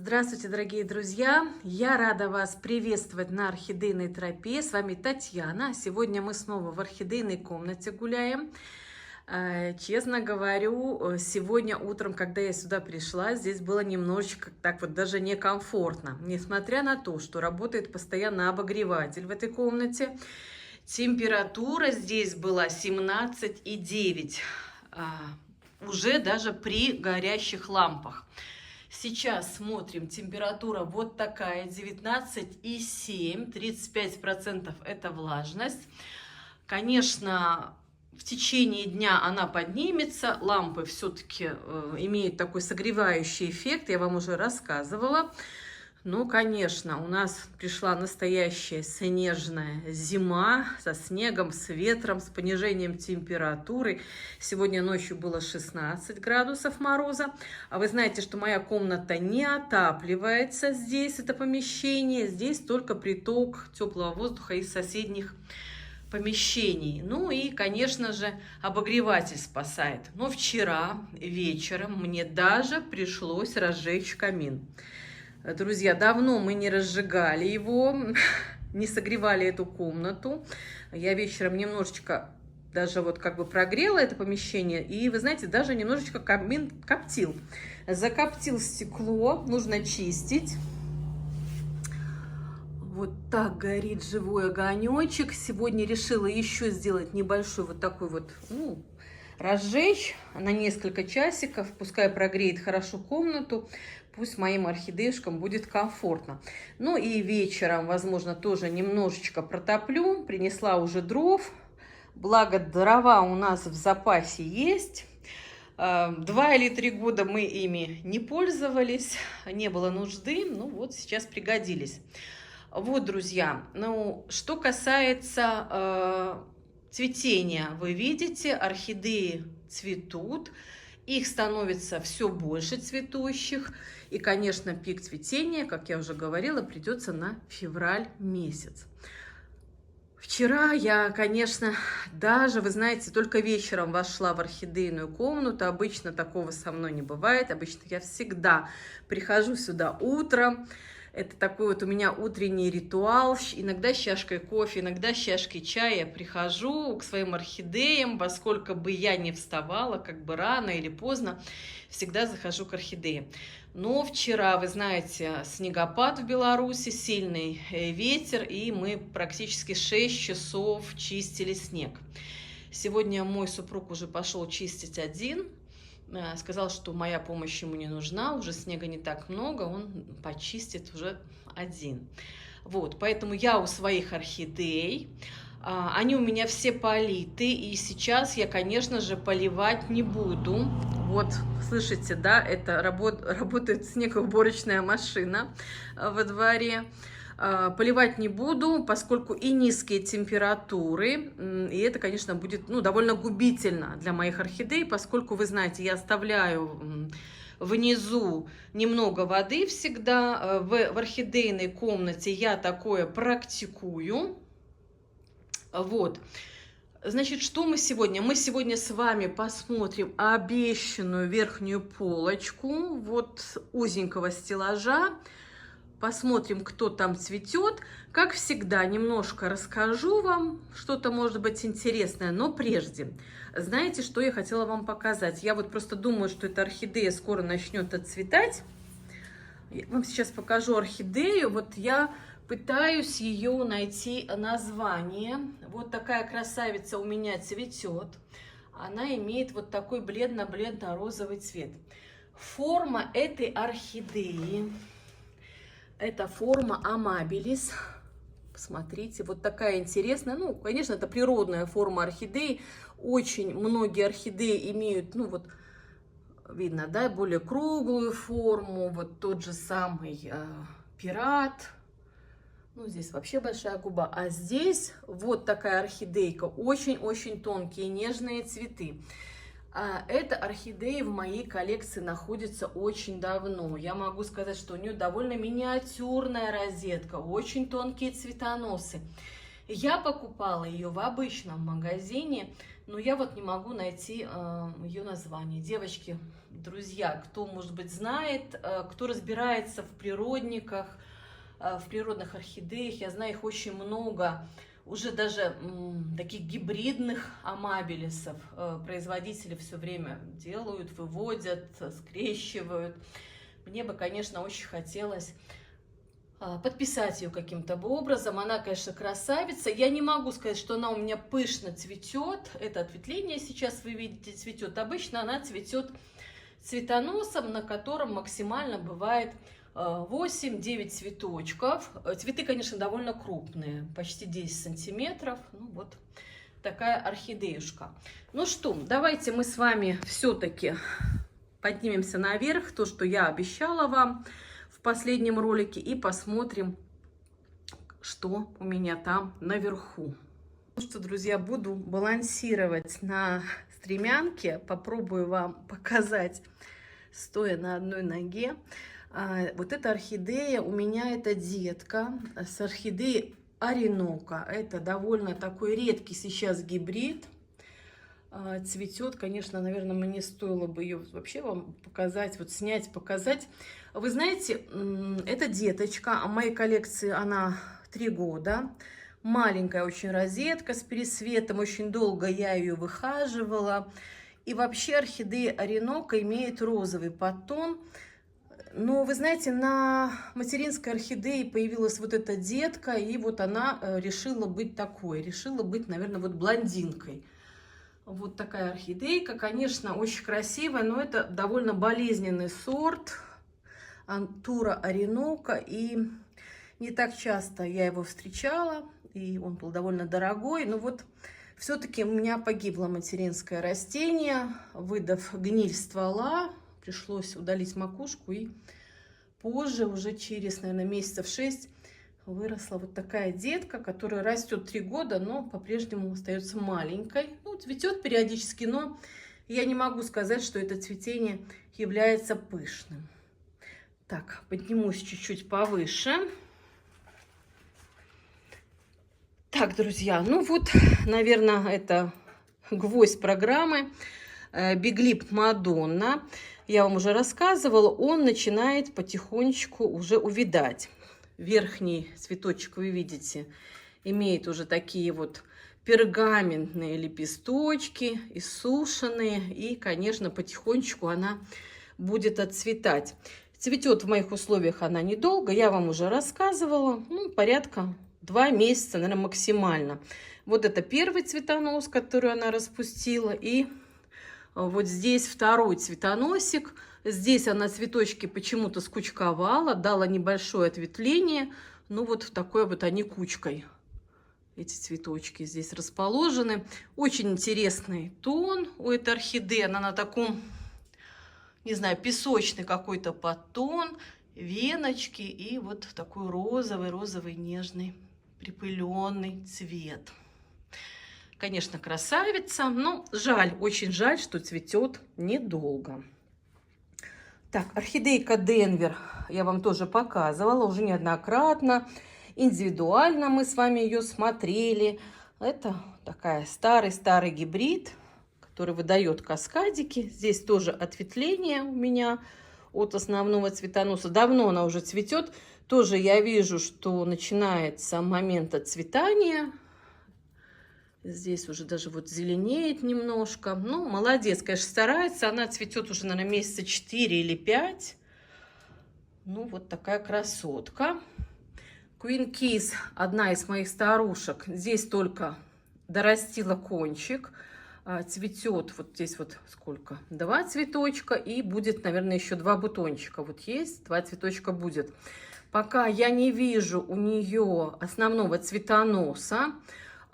Здравствуйте, дорогие друзья! Я рада вас приветствовать на орхидейной тропе. С вами Татьяна. Сегодня мы снова в орхидейной комнате гуляем. Честно говорю, сегодня утром, когда я сюда пришла, здесь было немножечко так вот даже некомфортно. Несмотря на то, что работает постоянно обогреватель в этой комнате, температура здесь была 17,9, уже даже при горящих лампах. Сейчас смотрим, температура вот такая, 19,7, 35% это влажность. Конечно, в течение дня она поднимется, лампы все-таки имеют такой согревающий эффект, я вам уже рассказывала. Ну, конечно, у нас пришла настоящая снежная зима со снегом, с ветром, с понижением температуры. Сегодня ночью было 16 градусов мороза. А вы знаете, что моя комната не отапливается здесь, это помещение. Здесь только приток теплого воздуха из соседних помещений. Ну и, конечно же, обогреватель спасает. Но вчера вечером мне даже пришлось разжечь камин. Друзья, давно мы не разжигали его, не согревали эту комнату. Я вечером немножечко даже вот как бы прогрела это помещение. И вы знаете, даже немножечко камин коптил. Закоптил стекло, нужно чистить. Вот так горит живой огонечек. Сегодня решила еще сделать небольшой вот такой вот, разжечь на несколько часиков. Пускай прогреет хорошо комнату. Пусть моим орхидеюшкам будет комфортно. Ну и вечером, возможно, тоже немножечко протоплю. Принесла уже дров. Благо, дрова у нас в запасе есть. 2 или 3 года мы ими не пользовались. Не было нужды. Ну вот, сейчас пригодились. Вот, друзья. Ну, что касается цветения. Вы видите, орхидеи цветут. Их становится все больше цветущих. И, конечно, пик цветения, как я уже говорила, придется на февраль месяц. Вчера я, конечно, даже, вы знаете, только вечером вошла в орхидейную комнату. Обычно такого со мной не бывает. Обычно я всегда прихожу сюда утром. Это такой вот у меня утренний ритуал. Иногда с чашкой кофе, иногда с чашкой чая я прихожу к своим орхидеям. Во сколько бы я ни вставала, как бы рано или поздно, всегда захожу к орхидеям. Но вчера, вы знаете, снегопад в Беларуси, сильный ветер, и мы практически 6 часов чистили снег. Сегодня мой супруг уже пошел чистить один. Сказал, что моя помощь ему не нужна, уже снега не так много, он почистит уже один. Вот, поэтому я у своих орхидей, они у меня все политы, и сейчас я, конечно же, поливать не буду. Вот, слышите, да, это работает снегоуборочная машина во дворе. Поливать не буду, поскольку и низкие температуры, и это, конечно, будет довольно губительно для моих орхидей, поскольку, вы знаете, я оставляю внизу немного воды всегда. В орхидейной комнате я такое практикую. Вот. Значит, что мы сегодня? Мы сегодня с вами посмотрим обещанную верхнюю полочку вот узенького стеллажа. Посмотрим, кто там цветет. Как всегда, немножко расскажу вам, что-то может быть интересное. Но прежде, знаете, что я хотела вам показать? Я вот просто думаю, что эта орхидея скоро начнет отцветать. Я вам сейчас покажу орхидею. Вот я пытаюсь ее найти название. Вот такая красавица у меня цветет. Она имеет вот такой бледно-бледно-розовый цвет. Форма этой орхидеи... Это форма амабилис. Посмотрите, вот такая интересная. Ну, конечно, это природная форма орхидеи. Очень многие орхидеи имеют, вот видно, да, более круглую форму. Вот тот же самый пират. Ну, здесь вообще большая губа. А здесь вот такая орхидейка. Очень-очень тонкие, нежные цветы. Эта орхидея в моей коллекции находится очень давно. Я могу сказать, что у нее довольно миниатюрная розетка, очень тонкие цветоносы. Я покупала ее в обычном магазине, но я вот не могу найти ее название. Девочки, друзья, кто, может быть, знает, кто разбирается в природниках, в природных орхидеях, я знаю, их очень много. Уже даже таких гибридных амабилисов производители все время делают, выводят, скрещивают. Мне бы, конечно, очень хотелось подписать ее каким-то образом. Она, конечно, красавица. Я не могу сказать, что она у меня пышно цветет. Это ответвление сейчас, вы видите, цветет. Обычно она цветет цветоносом, на котором максимально бывает 8-9 цветочков. Цветы, конечно, довольно крупные, почти 10 сантиметров. Ну вот такая орхидеюшка. Ну что, давайте мы с вами все-таки поднимемся наверх, то, что я обещала вам в последнем ролике, и посмотрим, что у меня там наверху. Ну что, друзья, буду балансировать на стремянке, попробую вам показать, стоя на одной ноге. Вот эта орхидея, у меня это детка с орхидеей Оренока. Это довольно такой редкий сейчас гибрид. Цветет, конечно, наверное, мне стоило бы ее вообще вам показать, вот снять, показать. Вы знаете, эта деточка, в моей коллекции она 3 года. Маленькая очень розетка с пересветом, очень долго я ее выхаживала. И вообще орхидея Оренока имеет розовый подтон. Но, вы знаете, на материнской орхидее появилась вот эта детка, и вот она решила быть такой, решила быть, наверное, вот блондинкой. Вот такая орхидейка, конечно, очень красивая, но это довольно болезненный сорт Антура Оренока, и не так часто я его встречала, и он был довольно дорогой, но вот все-таки у меня погибло материнское растение, выдав гниль ствола. Пришлось удалить макушку, и позже, уже через, наверное, месяцев 6, выросла вот такая детка, которая растет 3 года, но по-прежнему остается маленькой. Ну, цветет периодически, но я не могу сказать, что это цветение является пышным. Так, поднимусь чуть-чуть повыше. Так, друзья, ну вот, наверное, это гвоздь программы. Биглип Мадонна. Я вам уже рассказывала, он начинает потихонечку уже увядать. Верхний цветочек, вы видите, имеет уже такие вот пергаментные лепесточки, иссушенные. И, конечно, потихонечку она будет отцветать. Цветет в моих условиях она недолго, я вам уже рассказывала. Ну, порядка 2 месяца, наверное, максимально. Вот это первый цветонос, который она распустила. И вот здесь второй цветоносик. Здесь она цветочки почему-то скучковала, дала небольшое ответвление. Ну вот такой вот они кучкой. Эти цветочки здесь расположены. Очень интересный тон у этой орхидеи. Она на таком, не знаю, песочный какой-то подтон, веночки и вот такой розовый нежный припыленный цвет. Конечно, красавица, но жаль, очень жаль, что цветет недолго. Так, орхидейка Денвер я вам тоже показывала уже неоднократно. Индивидуально мы с вами ее смотрели. Это такая старый гибрид, который выдает каскадики. Здесь тоже ответвление у меня от основного цветоноса. Давно она уже цветет. Тоже я вижу, что начинается момент отцветания. Здесь уже даже вот зеленеет немножко. Ну, молодец, конечно, старается. Она цветет уже, наверное, месяца 4 или 5. Ну, вот такая красотка. Queen Kiss, одна из моих старушек. Здесь только дорастила кончик. Цветет вот здесь вот сколько? 2 цветочка. И будет, наверное, еще 2 бутончика. Вот есть, 2 цветочка будет. Пока я не вижу у нее основного цветоноса.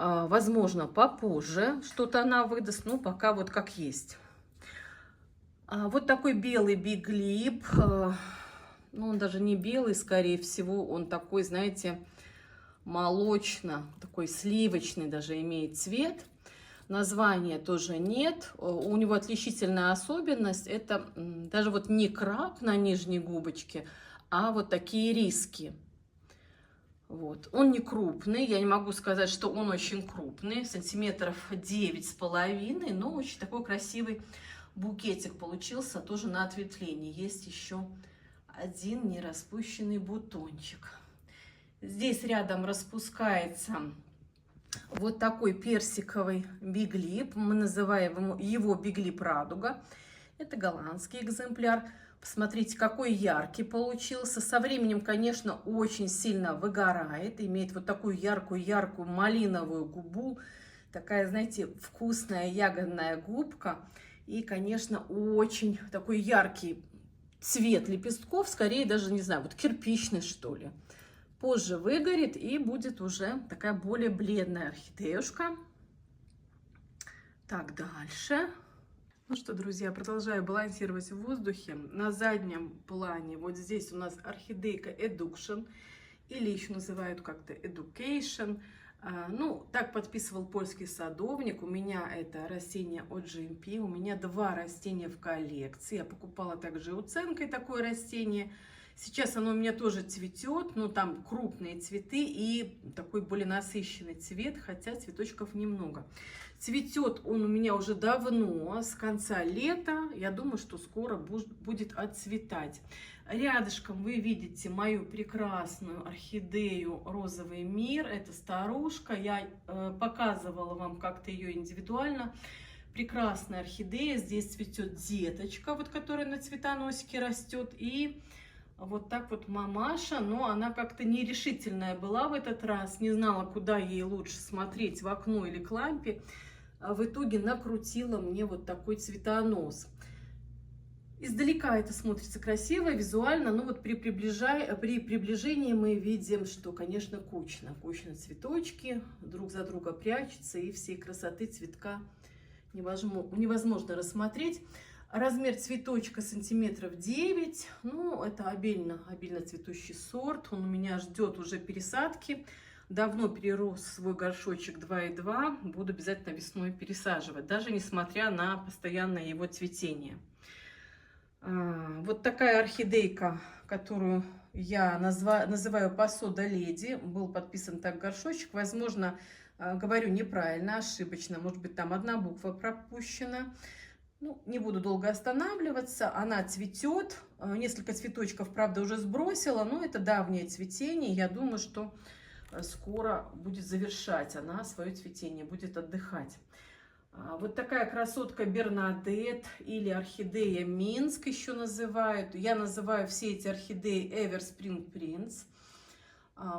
Возможно, попозже что-то она выдаст, но пока вот как есть. Вот такой белый биглип. Ну, он даже не белый, скорее всего, он такой, знаете, молочно, такой сливочный даже имеет цвет. Названия тоже нет. У него отличительная особенность. Это даже вот не краб на нижней губочке, а вот такие риски. Вот. Он не крупный, я не могу сказать, что он очень крупный, сантиметров 9,5, но очень такой красивый букетик получился, тоже на ответвлении. Есть еще один нераспущенный бутончик. Здесь рядом распускается вот такой персиковый биглип. Мы называем его биглип радуга. Это голландский экземпляр. Посмотрите, какой яркий получился. Со временем, конечно, очень сильно выгорает. Имеет вот такую яркую-яркую малиновую губу. Такая, знаете, вкусная ягодная губка. И, конечно, очень такой яркий цвет лепестков. Скорее даже, не знаю, вот кирпичный, что ли. Позже выгорит и будет уже такая более бледная орхидеюшка. Так, дальше. Ну что, друзья, продолжаю балансировать в воздухе. На заднем плане вот здесь у нас орхидейка Eduction, или еще называют как-то Education. Ну, так подписывал польский садовник. У меня это растение от GMP. У меня 2 растения в коллекции. Я покупала также уценкой такое растение. Сейчас оно у меня тоже цветет, но там крупные цветы и такой более насыщенный цвет, хотя цветочков немного. Цветет он у меня уже давно, с конца лета. Я думаю, что скоро будет отцветать. Рядышком вы видите мою прекрасную орхидею «Розовый мир». Это старушка. Я показывала вам как-то ее индивидуально. Прекрасная орхидея. Здесь цветет деточка, вот, которая на цветоносике растет. И вот так вот мамаша, но она как-то нерешительная была в этот раз. Не знала, куда ей лучше смотреть, в окно или к лампе. В итоге накрутила мне вот такой цветонос. Издалека это смотрится красиво, визуально, но вот при приближении мы видим, что, конечно, кучно. Кучно цветочки, друг за друга прячутся, и всей красоты цветка невозможно рассмотреть. Размер цветочка сантиметров 9. Ну, это обильно цветущий сорт. Он у меня ждет уже пересадки. Давно перерос свой горшочек 2,2. Буду обязательно весной пересаживать, даже несмотря на постоянное его цветение. Вот такая орхидейка, которую я называю посуда леди. Был подписан так горшочек. Возможно, говорю неправильно, ошибочно. Может быть, там одна буква пропущена. Ну, не буду долго останавливаться. Она цветет. Несколько цветочков, правда, уже сбросила, но это давнее цветение. Я думаю, что скоро будет завершать она свое цветение, будет отдыхать. Вот такая красотка Бернадет или орхидея Минск еще называют. Я называю все эти орхидеи Ever Spring Prince.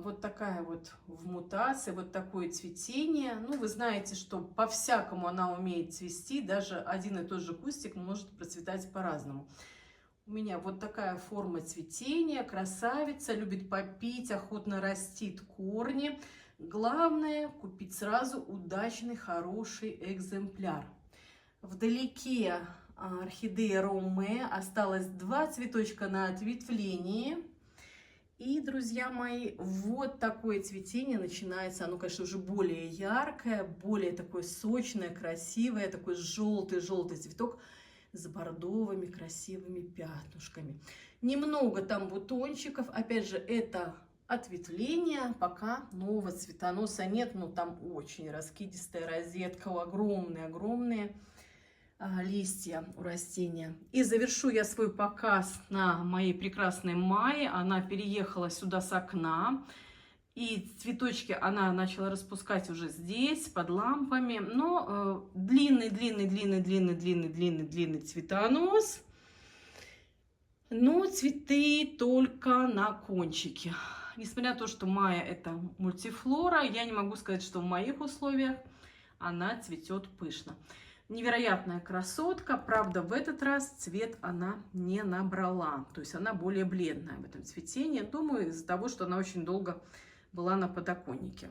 Вот такая вот в мутации, вот такое цветение. Ну, вы знаете, что по-всякому она умеет цвести. Даже один и тот же кустик может процветать по-разному. У меня вот такая форма цветения, красавица, любит попить, охотно растит корни. Главное купить сразу удачный, хороший экземпляр. Вдалеке орхидея Роме, осталось 2 цветочка на ответвлении. И, друзья мои, вот такое цветение начинается. Оно, конечно, уже более яркое, более такое сочное, красивое, такой желтый цветок с бордовыми красивыми пятнышками. Немного там бутончиков. Опять же, это ответвление. Пока нового цветоноса нет, но там очень раскидистая розетка, огромные листья у растения. И завершу я свой показ на моей прекрасной Майе. Она переехала сюда с окна. И цветочки она начала распускать уже здесь, под лампами. Но длинный цветонос. Но цветы только на кончике. Несмотря на то, что Майя это мультифлора, я не могу сказать, что в моих условиях она цветет пышно. Невероятная красотка. Правда, в этот раз цвет она не набрала. То есть она более бледная в этом цветении. Думаю, из-за того, что она очень долго была на подоконнике.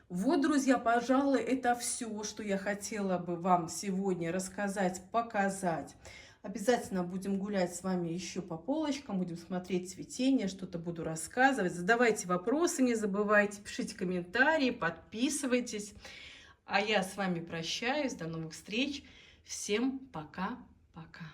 Вот, друзья, пожалуй, это все, что я хотела бы вам сегодня рассказать, показать. Обязательно будем гулять с вами еще по полочкам, будем смотреть цветение, что-то буду рассказывать. Задавайте вопросы, не забывайте, пишите комментарии, подписывайтесь. А я с вами прощаюсь. До новых встреч. Всем пока-пока.